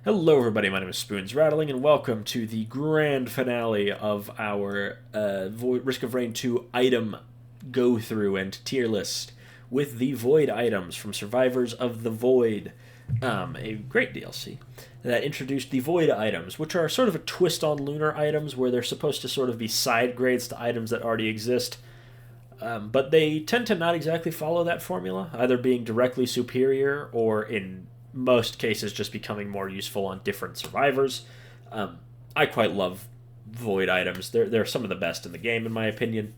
Hello, everybody. My name is Spoons Rattling, and welcome to the grand finale of our Risk of Rain 2 item go through and tier list with the Void items from Survivors of the Void, a great DLC that introduced the Void items, which are sort of a twist on Lunar items, where they're supposed to sort of be side grades to items that already exist. But they tend to not exactly follow that formula, either being directly superior or in most cases just becoming more useful on different survivors. I quite love Void items. They're some of the best in the game, in my opinion.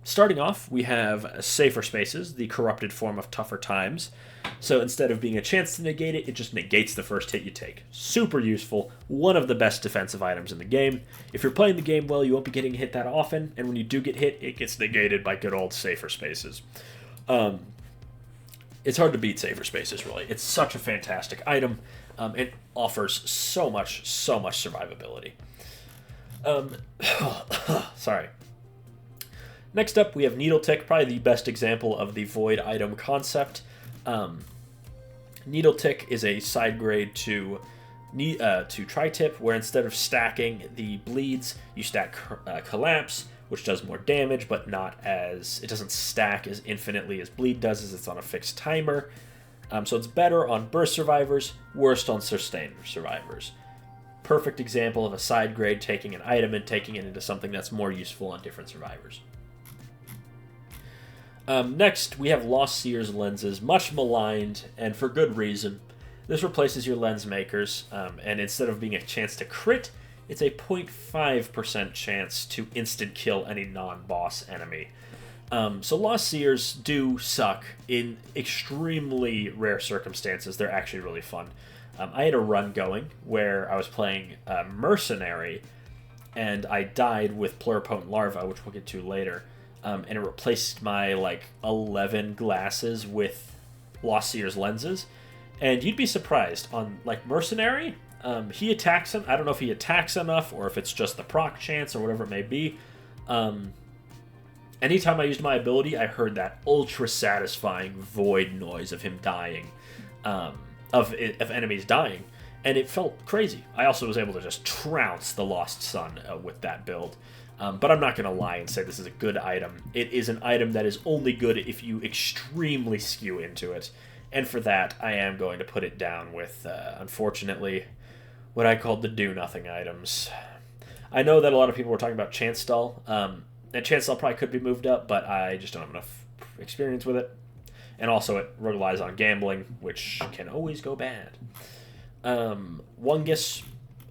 Starting off, we have Safer Spaces, the corrupted form of Tougher Times. So instead of being a chance to negate it, it just negates the first hit you take. Super useful, one of the best defensive items in the game. If you're playing the game well, you won't be getting hit that often, and when you do get hit, it gets negated by good old Safer Spaces. It's hard to beat Safer Spaces, really. It's such a fantastic item. It offers so much survivability. Sorry. Next up, we have Needle Tick, probably the best example of the Void item concept. Needle Tick is a side grade to Tri-Tip, where instead of stacking the bleeds, you stack Collapse, which does more damage, but it doesn't stack as infinitely as bleed does, as it's on a fixed timer. So it's better on burst survivors, worst on sustained survivors. Perfect example of a side grade taking an item and taking it into something that's more useful on different survivors. Next, we have Lost Seer's lenses, much maligned, and for good reason. This replaces your lens makers, and instead of being a chance to crit, it's a 0.5% chance to instant kill any non-boss enemy. So Lost Seers do suck in extremely rare circumstances. They're actually really fun. I had a run going where I was playing Mercenary, and I died with Pluripotent Larva, which we'll get to later. And it replaced my 11 glasses with Lost Seer's lenses. And you'd be surprised on Mercenary. He attacks him. I don't know if he attacks enough or if it's just the proc chance or whatever it may be. Anytime I used my ability, I heard that ultra satisfying void noise of him dying, of enemies dying, and it felt crazy. I also was able to just trounce the Lost Sun with that build. But I'm not going to lie and say this is a good item. It is an item that is only good if you extremely skew into it. And for that, I am going to put it down with, unfortunately, what I called the do-nothing items. I know that a lot of people were talking about Chance Stall, and Chance Stall probably could be moved up, but I just don't have enough experience with it. And also it relies on gambling, which can always go bad. Wungus,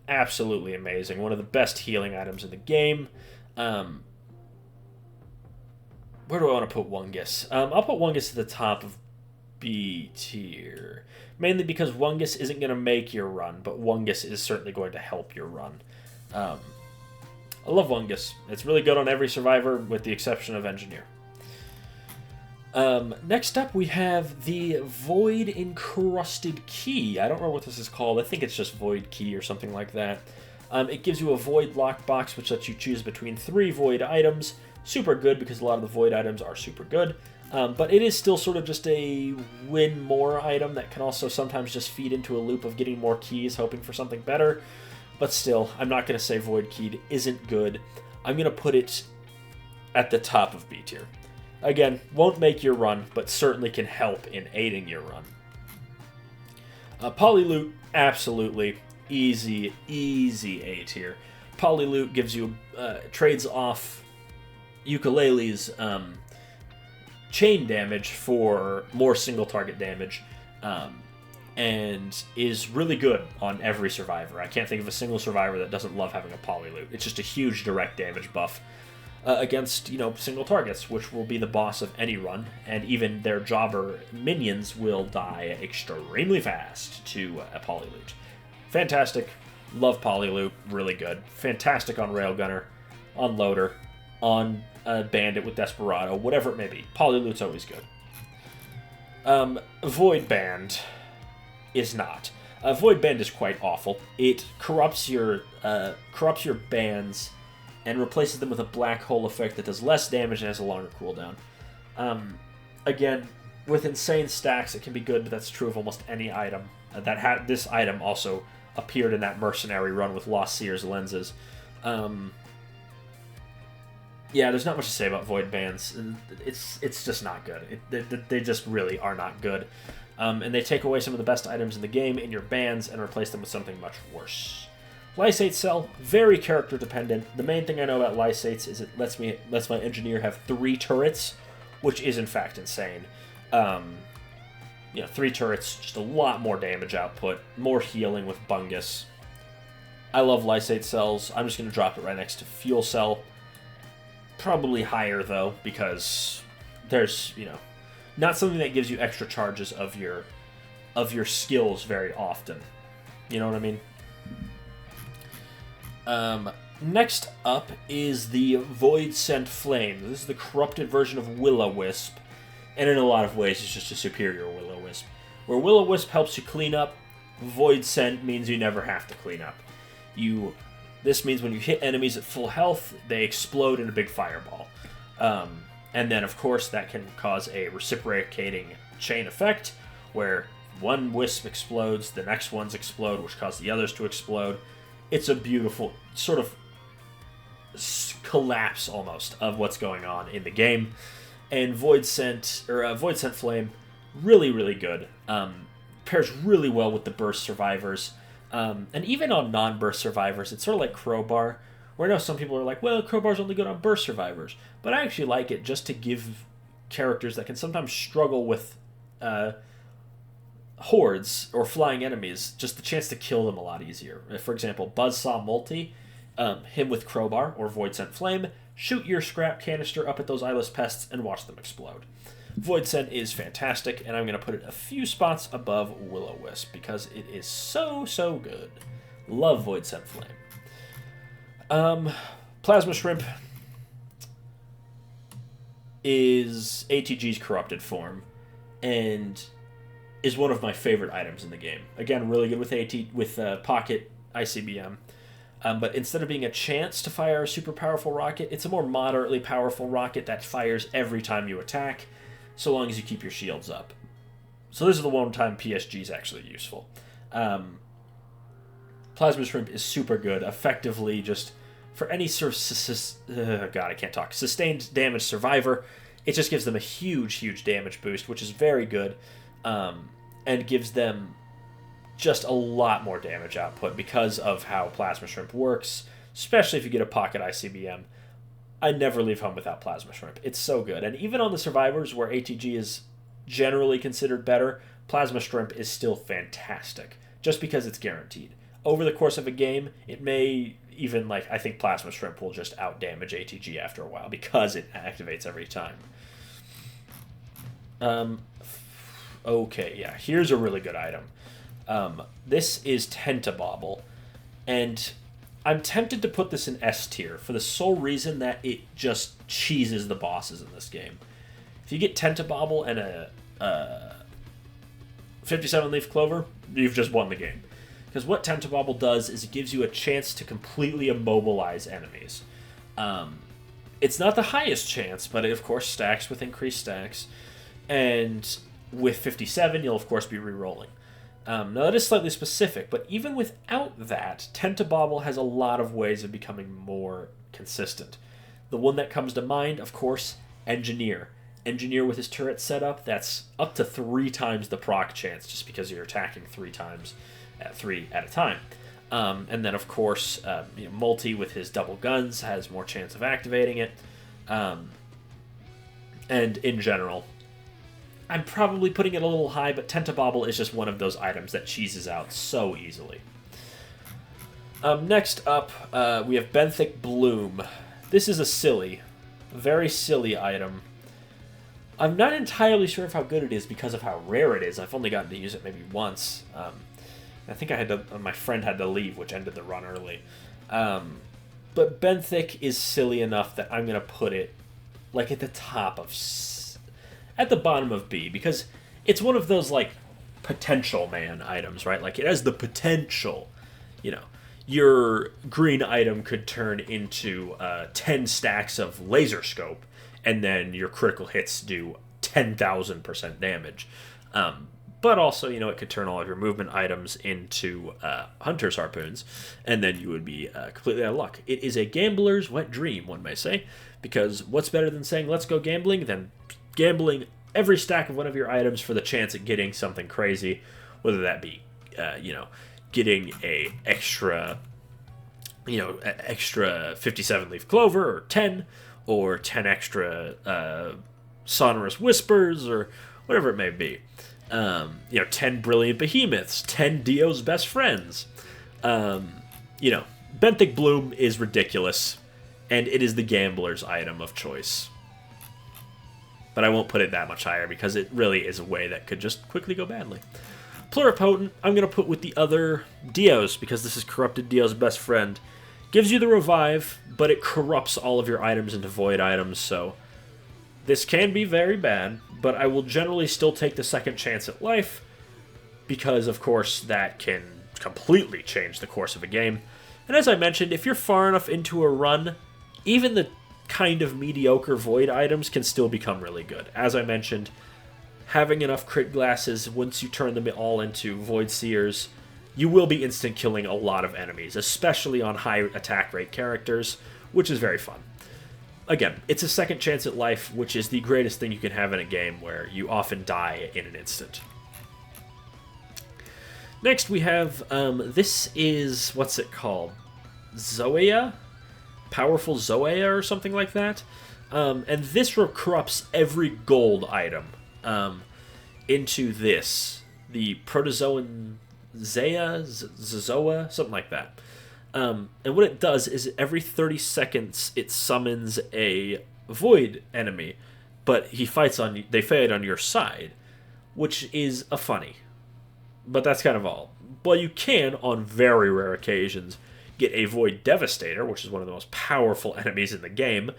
absolutely amazing. One of the best healing items in the game. Where do I want to put Wungus? I'll put Wungus at the top of B tier. Mainly because Wungus isn't going to make your run, but Wungus is certainly going to help your run. I love Wungus. It's really good on every survivor, with the exception of Engineer. Next up, we have the Void Encrusted Key. I don't know what this is called. I think it's just Void Key or something like that. It gives you a Void lockbox, which lets you choose between 3 Void items. Super good, because a lot of the Void items are super good. But it is still sort of just a win more item that can also sometimes just feed into a loop of getting more keys, hoping for something better. But still, I'm not going to say Void Keyed isn't good. I'm going to put it at the top of B tier. Again, won't make your run, but certainly can help in aiding your run. Polyloot, absolutely easy A tier. Polyloot gives you, trades off Ukulele's chain damage for more single target damage, and is really good on every survivor. I can't think of a single survivor that doesn't love having a Polyloot. It's just a huge direct damage buff against, single targets, which will be the boss of any run, and even their jobber minions will die extremely fast to a Polyloot. Fantastic. Love Polyloot. Really good. Fantastic on Railgunner, on Loader, on Bandit with Desperado, whatever it may be. Polyloot's always good. Void Band is not. Void Band is quite awful. It corrupts your bands and replaces them with a black hole effect that does less damage and has a longer cooldown. Again, with insane stacks, it can be good, but that's true of almost any item. This item also appeared in that mercenary run with Lost Seer's lenses. Yeah, there's not much to say about Void Bands. It's just not good. They just really are not good. And they take away some of the best items in the game in your bands and replace them with something much worse. Lysate Cell, very character dependent. The main thing I know about Lysates is it lets my engineer have 3 turrets, which is in fact insane. 3 turrets, just a lot more damage output, more healing with Bungus. I love Lysate Cells. I'm just going to drop it right next to Fuel Cell. Probably higher, though, because there's, not something that gives you extra charges of your skills very often. You know what I mean? Next up is the Void Sent Flame. This is the corrupted version of Will-O-Wisp, and in a lot of ways it's just a superior Will-O-Wisp. Where Will-O-Wisp helps you clean up, Void Sent means you never have to clean up. This means when you hit enemies at full health, they explode in a big fireball. And then, of course, that can cause a reciprocating chain effect, where one wisp explodes, the next ones explode, which cause the others to explode. It's a beautiful sort of collapse, almost, of what's going on in the game. And Void Sent Flame, really, really good. Pairs really well with the Burst Survivors. And even on non-Burst Survivors, it's sort of like Crowbar, where I know some people are like, well, Crowbar's only good on Burst Survivors. But I actually like it just to give characters that can sometimes struggle with hordes or flying enemies just the chance to kill them a lot easier. For example, Buzzsaw Multi, him with Crowbar or Void Sent Flame, shoot your scrap canister up at those eyeless pests and watch them explode. Void Sent is fantastic, and I'm going to put it a few spots above Will-O-Wisp because it is so, so good. Love Void Sent Flame. Plasma Shrimp is ATG's corrupted form and is one of my favorite items in the game. Again, really good with Pocket ICBM. But instead of being a chance to fire a super powerful rocket, it's a more moderately powerful rocket that fires every time you attack, so long as you keep your shields up. So this is the one time PSG is actually useful. Plasma Shrimp is super good, effectively just for any sort of sustained damage survivor. It just gives them a huge, huge damage boost, which is very good, and gives them just a lot more damage output because of how Plasma Shrimp works, especially if you get a Pocket ICBM. I never leave home without Plasma Shrimp. It's so good. And even on the survivors where ATG is generally considered better, Plasma Shrimp is still fantastic, just because it's guaranteed. Over the course of a game, it may even, I think Plasma Shrimp will just outdamage ATG after a while because it activates every time. Okay, yeah, here's a really good item. This is Tentabobble, and I'm tempted to put this in S tier for the sole reason that it just cheeses the bosses in this game. If you get Tentabobble and a 57 Leaf Clover, you've just won the game. Because what Tentabobble does is it gives you a chance to completely immobilize enemies. It's not the highest chance, but it of course stacks with increased stacks. And with 57, you'll of course be re-rolling. Now that is slightly specific, but even without that, Tentabobble has a lot of ways of becoming more consistent. The one that comes to mind, of course, Engineer. Engineer with his turret setup, that's up to 3 times the proc chance, just because you're attacking 3 times at 3 at a time. And then, of course, Multi with his double guns has more chance of activating it. And in general, I'm probably putting it a little high, but Tentabobble is just one of those items that cheeses out so easily. Next up, we have Benthic Bloom. This is a very silly item. I'm not entirely sure of how good it is because of how rare it is. I've only gotten to use it maybe once. I think my friend had to leave, which ended the run early. But Benthic is silly enough that I'm going to put it at the top of at the bottom of B, because it's one of those, potential man items, right? It has the potential. Your green item could turn into 10 stacks of laser scope, and then your critical hits do 10,000% damage. But also, it could turn all of your movement items into hunter's harpoons, and then you would be completely out of luck. It is a gambler's wet dream, one may say, because what's better than saying let's go gambling than gambling every stack of one of your items for the chance at getting something crazy, whether that be, getting a extra 57 leaf clover, or 10 extra sonorous whispers, or whatever it may be. 10 brilliant behemoths, 10 Dio's best friends. Benthic Bloom is ridiculous, and it is the gambler's item of choice. But I won't put it that much higher because it really is a way that could just quickly go badly. Pluripotent, I'm going to put with the other Dios because this is Corrupted Dio's best friend. Gives you the revive, but it corrupts all of your items into void items, so this can be very bad, but I will generally still take the second chance at life because, of course, that can completely change the course of a game. And as I mentioned, if you're far enough into a run, even the kind of mediocre void items can still become really good. As I mentioned, having enough crit glasses, once you turn them all into void seers, you will be instant killing a lot of enemies, especially on high attack rate characters, which is very fun. Again, it's a second chance at life, which is the greatest thing you can have in a game where you often die in an instant. Next we have, this is, what's it called? Zoea? Powerful Zoea or something like that? And this corrupts every gold item into this. The Protozoan Zoa, something like that. And what it does is every 30 seconds it summons a void enemy, but they fight on your side, which is a funny. But that's kind of all. Well, you can, on very rare occasions, get a Void Devastator, which is one of the most powerful enemies in the game.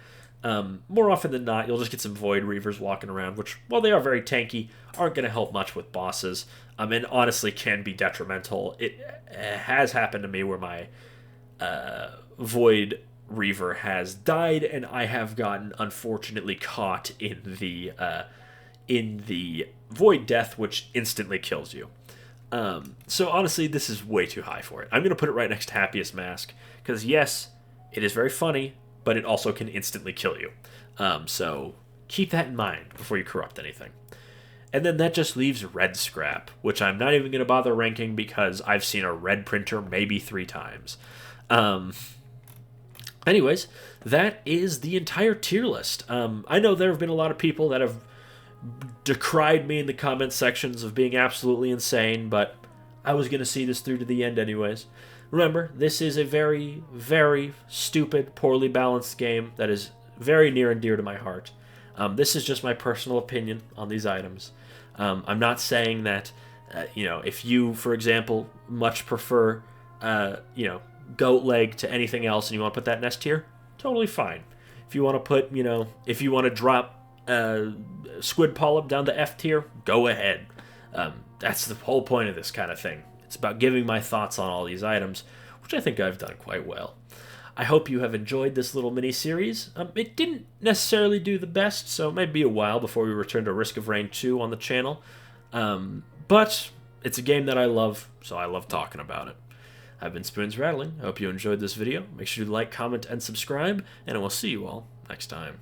More often than not, you'll just get some Void Reavers walking around, which, while they are very tanky, aren't going to help much with bosses, and honestly can be detrimental. It has happened to me where my Void Reaver has died, and I have gotten, unfortunately, caught in the Void Death, which instantly kills you. So honestly, this is way too high for it. I'm going to put it right next to Happiest Mask, because yes, it is very funny, but it also can instantly kill you. So keep that in mind before you corrupt anything. And then that just leaves Red Scrap, which I'm not even going to bother ranking because I've seen a red printer maybe 3 times. Anyways, that is the entire tier list. I know there have been a lot of people that have decried me in the comment sections of being absolutely insane, but I was going to see this through to the end anyways. Remember, this is a very, very stupid, poorly balanced game that is very near and dear to my heart. This is just my personal opinion on these items. I'm not saying that, if you, for example, much prefer, goat leg to anything else and you want to put that in S tier, totally fine. If you want to put, if you want to drop Squid Polyp down to F tier, go ahead. That's the whole point of this kind of thing. It's about giving my thoughts on all these items, which I think I've done quite well. I hope you have enjoyed this little mini-series. It didn't necessarily do the best, so it might be a while before we return to Risk of Rain 2 on the channel. But it's a game that I love, so I love talking about it. I've been Spoons Rattling. I hope you enjoyed this video. Make sure to like, comment, and subscribe, and I will see you all next time.